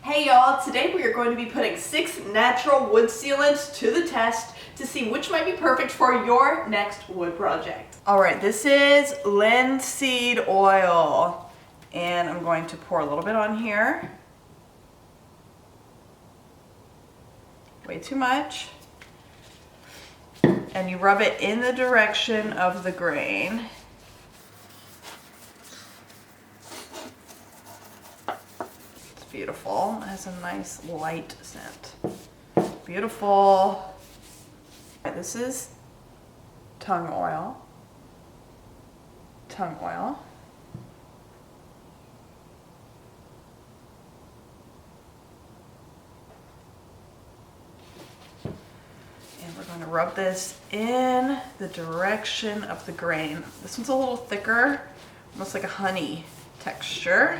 Hey y'all, today we are going to be putting 6 natural wood sealants to the test to see which might be perfect for your next wood project. Alright, this is linseed oil and I'm going to pour a little bit on here. Way too much. And you rub it in the direction of the grain. Beautiful. It has a nice light scent. Beautiful. This is tongue oil. Tongue oil. And we're going to rub this in the direction of the grain. This one's a little thicker, almost like a honey texture.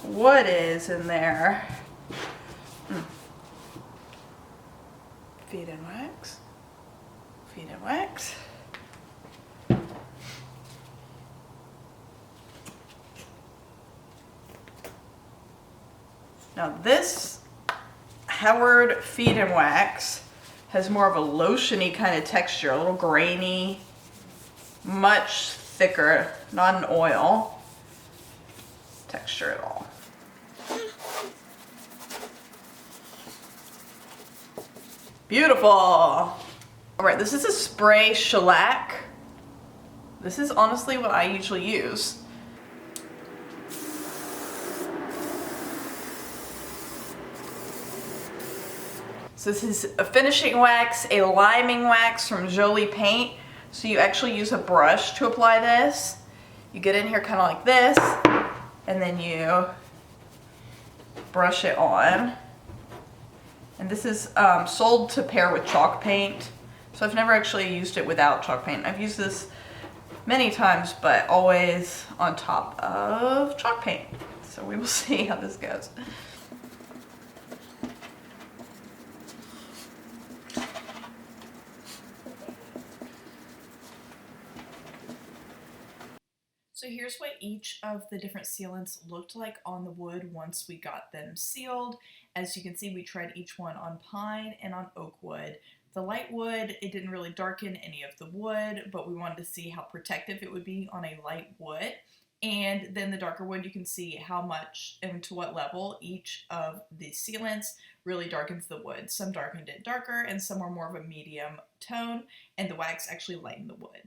What is in there? Feed in wax. Feed in wax. Now this Howard feed in wax has more of a lotiony kind of texture, a little grainy, much thicker, not an oil texture at all. Beautiful. All right, this is a spray shellac. This is honestly what I usually use. So this is a finishing wax, a liming wax from Jolie Paint. So you actually use a brush to apply this. You get in here kind of like this, and then you brush it on. And this is sold to pair with chalk paint. So I've never actually used it without chalk paint. I've used this many times, but always on top of chalk paint. So we will see how this goes. So here's what each of the different sealants looked like on the wood once we got them sealed. As you can see, we tried each one on pine and on oak wood. The light wood, it didn't really darken any of the wood, but we wanted to see how protective it would be on a light wood. And then the darker wood, you can see how much and to what level each of the sealants really darkens the wood. Some darkened it darker and some were more of a medium tone, and the wax actually lightened the wood.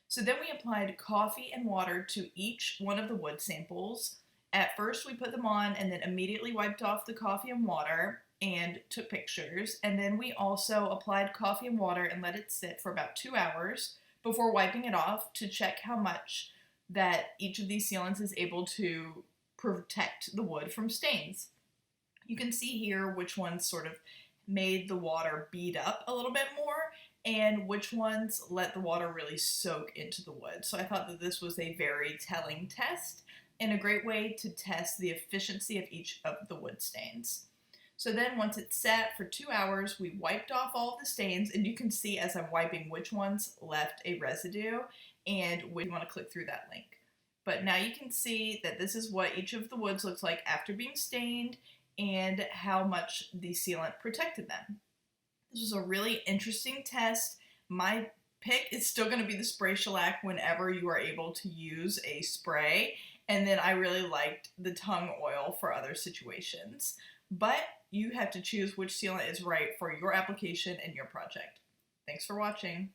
So then we applied coffee and water to each one of the wood samples. At first we put them on and then immediately wiped off the coffee and water and took pictures. And then we also applied coffee and water and let it sit for about 2 hours before wiping it off to check how much that each of these sealants is able to protect the wood from stains. You can see here which ones sort of made the water bead up a little bit more and which ones let the water really soak into the wood. So I thought that this was a very telling test and a great way to test the efficiency of each of the wood stains. So then once it sat for 2 hours, we wiped off all of the stains, and you can see as I'm wiping which ones left a residue, and we want to click through that link. But now you can see that this is what each of the woods looks like after being stained and how much the sealant protected them. This was a really interesting test. My pick is still going to be the spray shellac whenever you are able to use a spray. And then I really liked the tongue oil for other situations. But you have to choose which sealant is right for your application and your project. Thanks for watching.